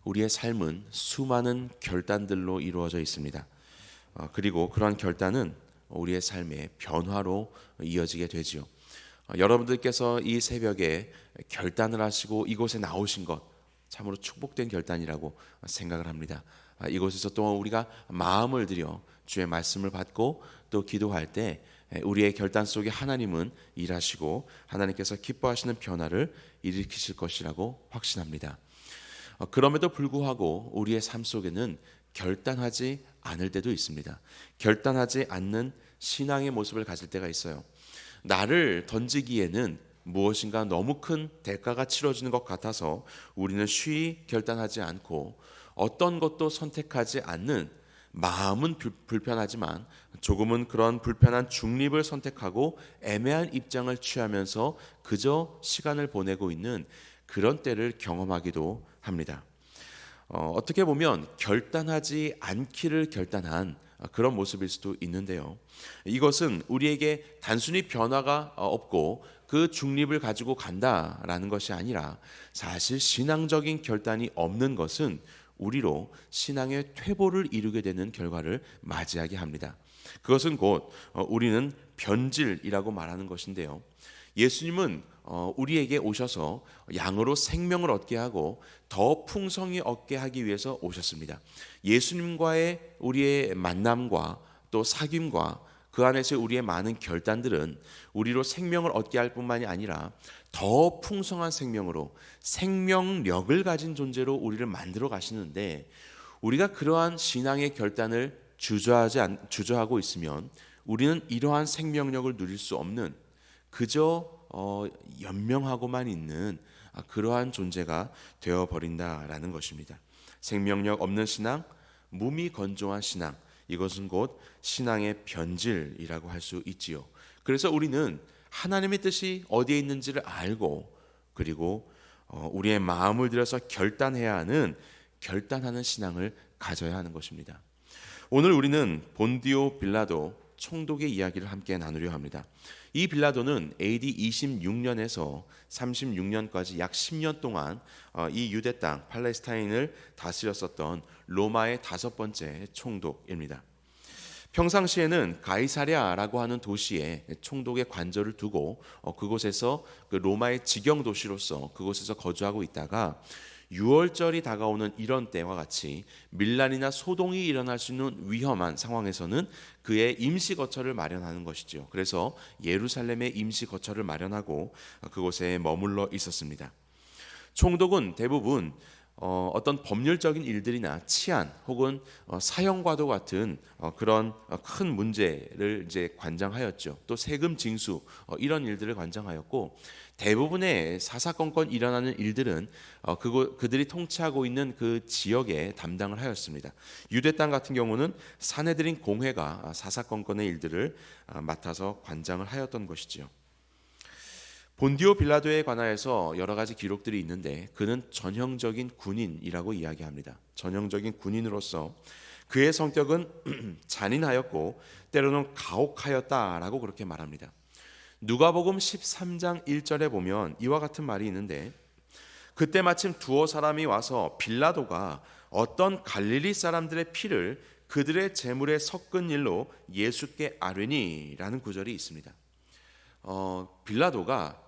우리의 삶은 수많은 결단들로 이루어져 있습니다. 그리고 그러한 결단은 우리의 삶의 변화로 이어지게 되지요. 여러분들께서 이 새벽에 결단을 하시고 이곳에 나오신 것 참으로 축복된 결단이라고 생각을 합니다. 이곳에서 또한 우리가 마음을 들여 주의 말씀을 받고 또 기도할 때 우리의 결단 속에 하나님은 일하시고 하나님께서 기뻐하시는 변화를 일으키실 것이라고 확신합니다. 그럼에도 불구하고 우리의 삶 속에는 결단하지 않을 때도 있습니다. 결단하지 않는 신앙의 모습을 가질 때가 있어요. 나를 던지기에는 무엇인가 너무 큰 대가가 치러지는 것 같아서 우리는 쉬이 결단하지 않고 어떤 것도 선택하지 않는, 마음은 불편하지만 조금은 그런 불편한 중립을 선택하고 애매한 입장을 취하면서 그저 시간을 보내고 있는 그런 때를 경험하기도 합니다. 어떻게 보면 결단하지 않기를 결단한 그런 모습일 수도 있는데요. 이것은 우리에게 단순히 변화가 없고 그 중립을 가지고 간다라는 것이 아니라 사실 신앙적인 결단이 없는 것은 우리로 신앙의 퇴보를 이루게 되는 결과를 맞이하게 합니다. 그것은 곧 우리는 변질이라고 말하는 것인데요. 예수님은 우리에게 오셔서 양으로 생명을 얻게 하고 더 풍성히 얻게 하기 위해서 오셨습니다. 예수님과의 우리의 만남과 또 사귐과 그 안에서 우리의 많은 결단들은 우리로 생명을 얻게 할 뿐만이 아니라 더 풍성한 생명으로 생명력을 가진 존재로 우리를 만들어 가시는데, 우리가 그러한 신앙의 결단을 주저하고 있으면 우리는 이러한 생명력을 누릴 수 없는, 그저 연명하고만 있는 그러한 존재가 되어버린다라는 것입니다. 생명력 없는 신앙, 몸이 건조한 신앙, 이것은 곧 신앙의 변질이라고 할 수 있지요. 그래서 우리는 하나님의 뜻이 어디에 있는지를 알고, 그리고 우리의 마음을 들여서 결단하는 신앙을 가져야 하는 것입니다. 오늘 우리는 본디오 빌라도 총독의 이야기를 함께 나누려 합니다. 이 빌라도는 AD 26년에서 36년까지 약 10년 동안 이 유대 땅 팔레스타인을 다스렸었던 로마의 5번째 총독입니다. 평상시에는 가이사랴라고 하는 도시에 총독의 관저를 두고 그곳에서 그 로마의 지경 도시로서 그곳에서 거주하고 있다가 6월절이 다가오는 이런 때와 같이 밀란이나 소동이 일어날 수 있는 위험한 상황에서는 그의 임시 거처를 마련하는 것이죠. 그래서 예루살렘에 임시 거처를 마련하고 그곳에 머물러 있었습니다. 총독은 대부분 어떤 법률적인 일들이나 치안 혹은 사형과도 같은 그런 큰 문제를 이제 관장하였죠. 또 세금 징수 이런 일들을 관장하였고, 대부분의 사사건건 일어나는 일들은 그들이 통치하고 있는 그 지역에 담당을 하였습니다. 유대 땅 같은 경우는 사내들인 공회가 사사건건의 일들을 맡아서 관장을 하였던 것이지요. 본디오 빌라도에 관하여서 여러 가지 기록들이 있는데 그는 전형적인 군인이라고 이야기합니다. 전형적인 군인으로서 그의 성격은 잔인하였고 때로는 가혹하였다라고 그렇게 말합니다. 누가복음 13장 1절에 보면 이와 같은 말이 있는데, 그때 마침 두어 사람이 와서 빌라도가 어떤 갈릴리 사람들의 피를 그들의 제물에 섞은 일로 예수께 아뢰니라는 구절이 있습니다. 빌라도가,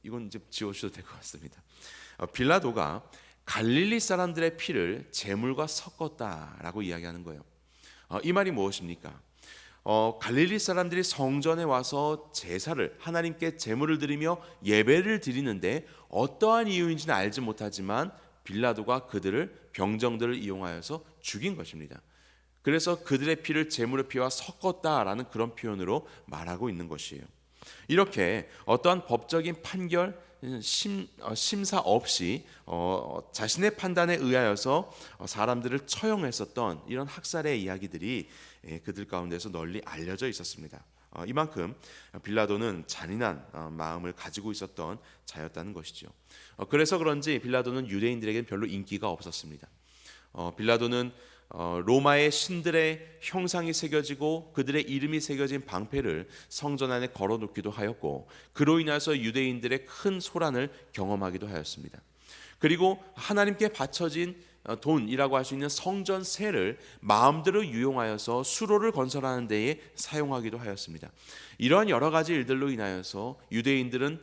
이건 이제 지워주셔도 될 것 같습니다. 빌라도가 갈릴리 사람들의 피를 제물과 섞었다라고 이야기하는 거예요. 이 말이 무엇입니까? 갈릴리 사람들이 성전에 와서 제사를, 하나님께 제물을 드리며 예배를 드리는데 어떠한 이유인지는 알지 못하지만 빌라도가 그들을, 병정들을 이용하여서 죽인 것입니다. 그래서 그들의 피를 제물의 피와 섞었다라는 그런 표현으로 말하고 있는 것이에요. 이렇게 어떠한 법적인 판결, 심사 없이 자신의 판단에 의하여서 사람들을 처형했었던 이런 학살의 이야기들이 그들 가운데서 널리 알려져 있었습니다. 이만큼 빌라도는 잔인한 마음을 가지고 있었던 자였다는 것이죠. 그래서 그런지 빌라도는 유대인들에게는 별로 인기가 없었습니다. 빌라도는 로마의 신들의 형상이 새겨지고 그들의 이름이 새겨진 방패를 성전 안에 걸어놓기도 하였고, 그로 인해서 유대인들의 큰 소란을 경험하기도 하였습니다. 그리고 하나님께 바쳐진 돈이라고 할 수 있는 성전세를 마음대로 유용하여서 수로를 건설하는 데에 사용하기도 하였습니다. 이러한 여러 가지 일들로 인하여서 유대인들은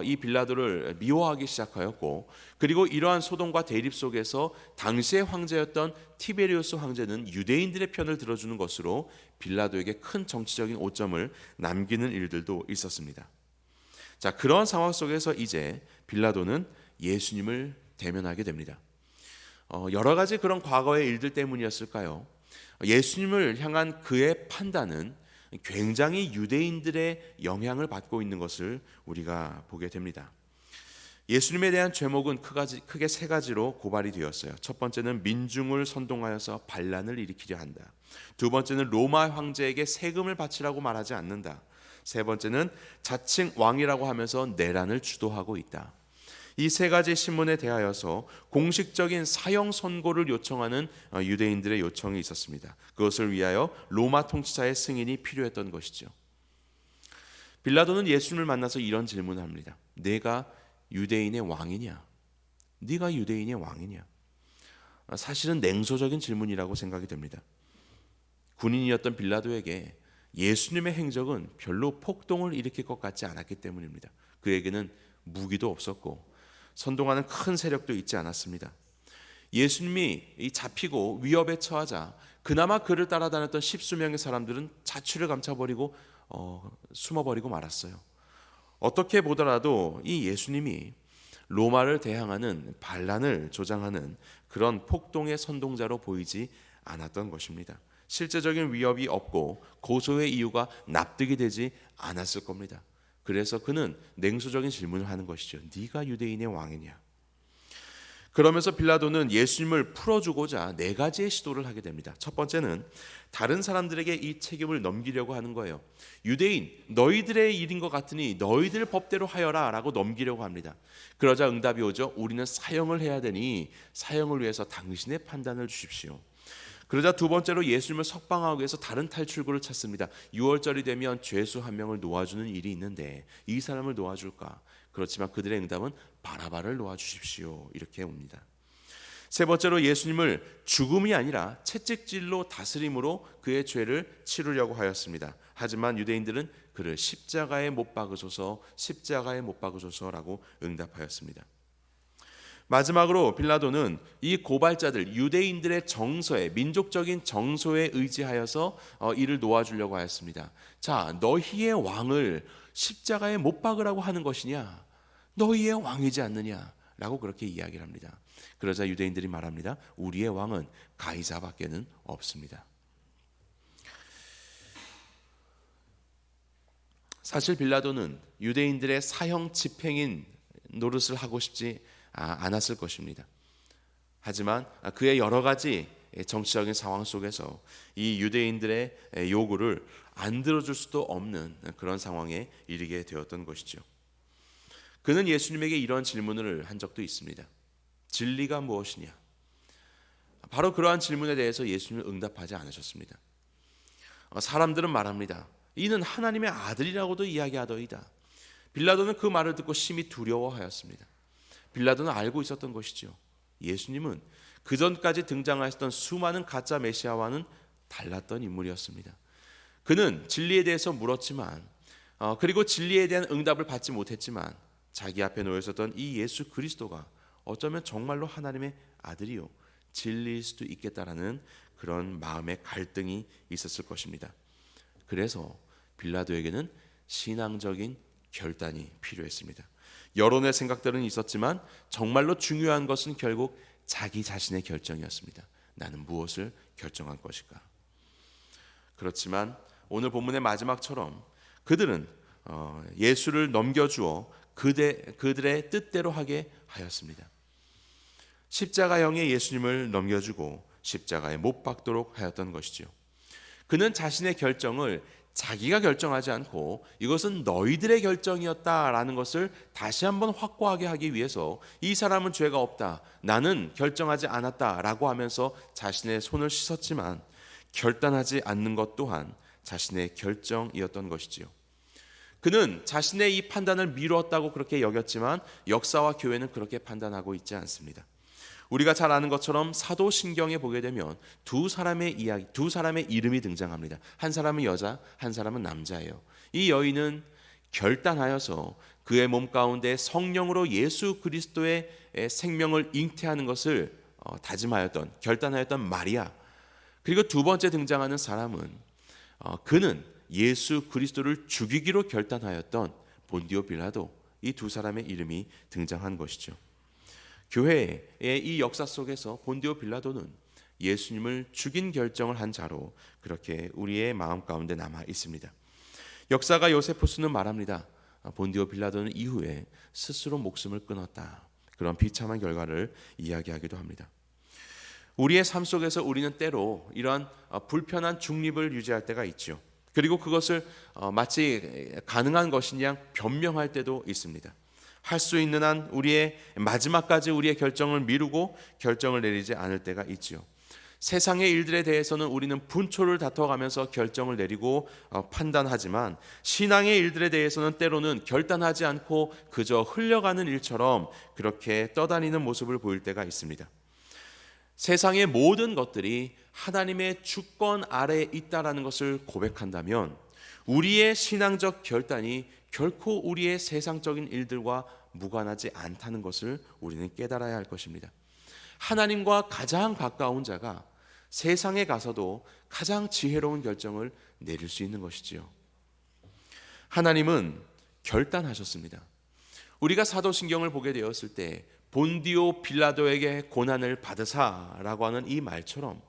이 빌라도를 미워하기 시작하였고, 그리고 이러한 소동과 대립 속에서 당시의 황제였던 티베리우스 황제는 유대인들의 편을 들어주는 것으로 빌라도에게 큰 정치적인 오점을 남기는 일들도 있었습니다. 자, 그런 상황 속에서 이제 빌라도는 예수님을 대면하게 됩니다. 여러 가지 그런 과거의 일들 때문이었을까요? 예수님을 향한 그의 판단은 굉장히 유대인들의 영향을 받고 있는 것을 우리가 보게 됩니다. 예수님에 대한 죄목은 크게 세 가지로 고발이 되었어요. 첫 번째는 민중을 선동하여서 반란을 일으키려 한다. 두 번째는 로마 황제에게 세금을 바치라고 말하지 않는다. 세 번째는 자칭 왕이라고 하면서 내란을 주도하고 있다. 이 세 가지 신문에 대하여서 공식적인 사형 선고를 요청하는 유대인들의 요청이 있었습니다. 그것을 위하여 로마 통치자의 승인이 필요했던 것이죠. 빌라도는 예수님을 만나서 이런 질문을 합니다. 내가 유대인의 왕이냐? 네가 유대인의 왕이냐? 사실은 냉소적인 질문이라고 생각이 됩니다. 군인이었던 빌라도에게 예수님의 행적은 별로 폭동을 일으킬 것 같지 않았기 때문입니다. 그에게는 무기도 없었고 선동하는 큰 세력도 있지 않았습니다. 예수님이 잡히고 위협에 처하자 그나마 그를 따라다녔던 십수명의 사람들은 자취를 감춰버리고 숨어버리고 말았어요. 어떻게 보더라도 이 예수님이 로마를 대항하는 반란을 조장하는 그런 폭동의 선동자로 보이지 않았던 것입니다. 실제적인 위협이 없고 고소의 이유가 납득이 되지 않았을 겁니다. 그래서 그는 냉소적인 질문을 하는 것이죠. 네가 유대인의 왕이냐? 그러면서 빌라도는 예수님을 풀어주고자 네 가지의 시도를 하게 됩니다. 첫 번째는 다른 사람들에게 이 책임을 넘기려고 하는 거예요. 유대인, 너희들의 일인 것 같으니 너희들 법대로 하여라 라고 넘기려고 합니다. 그러자 응답이 오죠. 우리는 사형을 해야 되니 사형을 위해서 당신의 판단을 주십시오. 그러자 두 번째로 예수님을 석방하기 위해서 다른 탈출구를 찾습니다. 6월절이 되면 죄수 한 명을 놓아주는 일이 있는데 이 사람을 놓아줄까? 그렇지만 그들의 응답은 바라바를 놓아주십시오. 이렇게 옵니다. 세 번째로 예수님을 죽음이 아니라 채찍질로 다스림으로 그의 죄를 치르려고 하였습니다. 하지만 유대인들은 그를 십자가에 못 박으소서, 십자가에 못 박으소서라고 응답하였습니다. 마지막으로 빌라도는 이 고발자들 유대인들의 정서에, 민족적인 정서에 의지하여서 이를 놓아주려고 하였습니다. 자, 너희의 왕을 십자가에 못 박으라고 하는 것이냐? 너희의 왕이지 않느냐? 라고 그렇게 이야기를 합니다. 그러자 유대인들이 말합니다. 우리의 왕은 가이사밖에는 없습니다. 사실 빌라도는 유대인들의 사형 집행인 노릇을 하고 싶지 않았을 것입니다. 하지만 그의 여러 가지 정치적인 상황 속에서 이 유대인들의 요구를 안 들어줄 수도 없는 그런 상황에 이르게 되었던 것이죠. 그는 예수님에게 이런 질문을 한 적도 있습니다. 진리가 무엇이냐? 바로 그러한 질문에 대해서 예수님은 응답하지 않으셨습니다. 사람들은 말합니다. 이는 하나님의 아들이라고도 이야기하더이다. 빌라도는 그 말을 듣고 심히 두려워하였습니다. 빌라도는 알고 있었던 것이죠. 예수님은 그전까지 등장하셨던 수많은 가짜 메시아와는 달랐던 인물이었습니다. 그는 진리에 대해서 물었지만 그리고 진리에 대한 응답을 받지 못했지만 자기 앞에 놓여 있었던 이 예수 그리스도가 어쩌면 정말로 하나님의 아들이요 진리일 수도 있겠다라는 그런 마음의 갈등이 있었을 것입니다. 그래서 빌라도에게는 신앙적인 결단이 필요했습니다. 여론의 생각들은 있었지만 정말로 중요한 것은 결국 자기 자신의 결정이었습니다. 나는 무엇을 결정할 것일까? 그렇지만 오늘 본문의 마지막처럼 그들은 예수를 넘겨주어 그들의 뜻대로 하게 하였습니다. 십자가형의 예수님을 넘겨주고 십자가에 못 박도록 하였던 것이죠. 그는 자신의 결정을 자기가 결정하지 않고 이것은 너희들의 결정이었다라는 것을 다시 한번 확고하게 하기 위해서 이 사람은 죄가 없다, 나는 결정하지 않았다라고 하면서 자신의 손을 씻었지만 결단하지 않는 것 또한 자신의 결정이었던 것이지요. 그는 자신의 이 판단을 미뤘다고 그렇게 여겼지만 역사와 교회는 그렇게 판단하고 있지 않습니다. 우리가 잘 아는 것처럼 사도신경에 보게 되면 두 사람의 이야기, 두 사람의 이름이 등장합니다. 한 사람은 여자, 한 사람은 남자예요. 이 여인은 결단하여서 그의 몸 가운데 성령으로 예수 그리스도의 생명을 잉태하는 것을 결단하였던 마리아. 그리고 두 번째 등장하는 사람은 그는 예수 그리스도를 죽이기로 결단하였던 본디오 빌라도. 이 두 사람의 이름이 등장한 것이죠. 교회의 이 역사 속에서 본디오 빌라도는 예수님을 죽인 결정을 한 자로 그렇게 우리의 마음 가운데 남아 있습니다. 역사가 요세푸스는 말합니다. 본디오 빌라도는 이후에 스스로 목숨을 끊었다. 그런 비참한 결과를 이야기하기도 합니다. 우리의 삶 속에서 우리는 때로 이러한 불편한 중립을 유지할 때가 있죠. 그리고 그것을 마치 가능한 것인 양 변명할 때도 있습니다. 할 수 있는 한 우리의 마지막까지 우리의 결정을 미루고 결정을 내리지 않을 때가 있지요. 세상의 일들에 대해서는 우리는 분초를 다퉈가면서 결정을 내리고 판단하지만 신앙의 일들에 대해서는 때로는 결단하지 않고 그저 흘러가는 일처럼 그렇게 떠다니는 모습을 보일 때가 있습니다. 세상의 모든 것들이 하나님의 주권 아래에 있다라는 것을 고백한다면 우리의 신앙적 결단이 결코 우리의 세상적인 일들과 무관하지 않다는 것을 우리는 깨달아야 할 것입니다. 하나님과 가장 가까운 자가 세상에 가서도 가장 지혜로운 결정을 내릴 수 있는 것이지요. 하나님은 결단하셨습니다. 우리가 사도신경을 보게 되었을 때 본디오 빌라도에게 고난을 받으사라고 하는 이 말처럼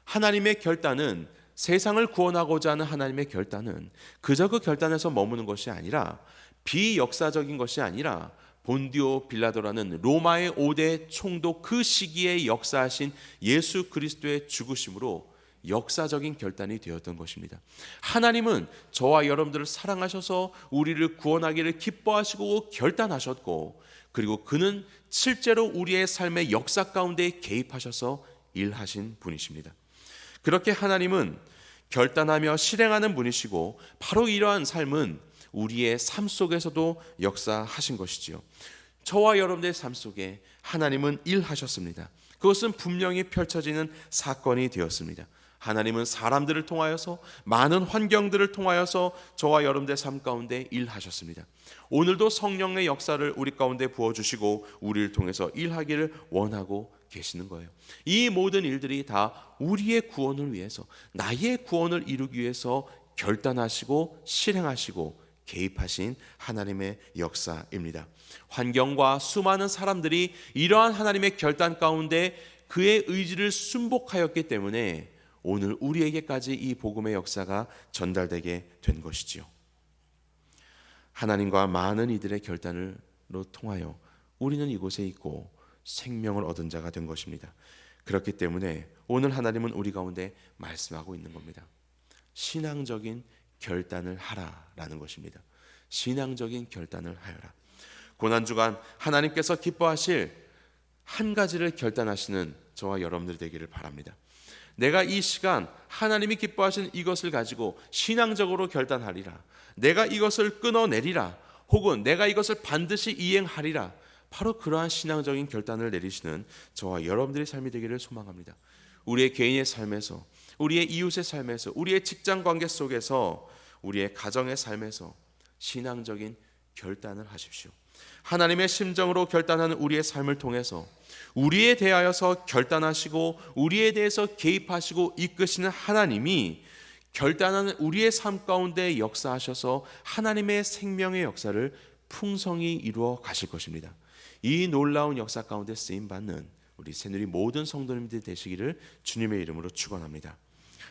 하나님의 결단은, 세상을 구원하고자 하는 하나님의 결단은 그저 그 결단에서 머무는 것이 아니라, 비역사적인 것이 아니라 본디오 빌라도라는 로마의 5대 총독 그 시기에 역사하신 예수 그리스도의 죽으심으로 역사적인 결단이 되었던 것입니다. 하나님은 저와 여러분들을 사랑하셔서 우리를 구원하기를 기뻐하시고 결단하셨고, 그리고 그는 실제로 우리의 삶의 역사 가운데 개입하셔서 일하신 분이십니다. 그렇게 하나님은 결단하며 실행하는 분이시고, 바로 이러한 삶은 우리의 삶 속에서도 역사하신 것이지요. 저와 여러분들의 삶 속에 하나님은 일하셨습니다. 그것은 분명히 펼쳐지는 사건이 되었습니다. 하나님은 사람들을 통하여서, 많은 환경들을 통하여서 저와 여러분들의 삶 가운데 일하셨습니다. 오늘도 성령의 역사를 우리 가운데 부어주시고 우리를 통해서 일하기를 원하고 계시는 거예요. 이 모든 일들이 다 우리의 구원을 위해서, 나의 구원을 이루기 위해서 결단하시고 실행하시고 개입하신 하나님의 역사입니다. 환경과 수많은 사람들이 이러한 하나님의 결단 가운데 그의 의지를 순복하였기 때문에 오늘 우리에게까지 이 복음의 역사가 전달되게 된 것이지요. 하나님과 많은 이들의 결단으로 통하여 우리는 이곳에 있고 생명을 얻은 자가 된 것입니다. 그렇기 때문에 오늘 하나님은 우리 가운데 말씀하고 있는 겁니다. 신앙적인 결단을 하라라는 것입니다. 신앙적인 결단을 하여라. 고난주간 하나님께서 기뻐하실 한 가지를 결단하시는 저와 여러분들 되기를 바랍니다. 내가 이 시간 하나님이 기뻐하시는 이것을 가지고 신앙적으로 결단하리라, 내가 이것을 끊어내리라, 혹은 내가 이것을 반드시 이행하리라, 바로 그러한 신앙적인 결단을 내리시는 저와 여러분들의 삶이 되기를 소망합니다. 우리의 개인의 삶에서, 우리의 이웃의 삶에서, 우리의 직장 관계 속에서, 우리의 가정의 삶에서 신앙적인 결단을 하십시오. 하나님의 심정으로 결단하는 우리의 삶을 통해서 우리에 대하여서 결단하시고 우리에 대해서 개입하시고 이끄시는 하나님이 결단하는 우리의 삶 가운데 역사하셔서 하나님의 생명의 역사를 풍성히 이루어 가실 것입니다. 이 놀라운 역사 가운데 쓰임받는 우리 새누리 모든 성도님들 되시기를 주님의 이름으로 축원합니다.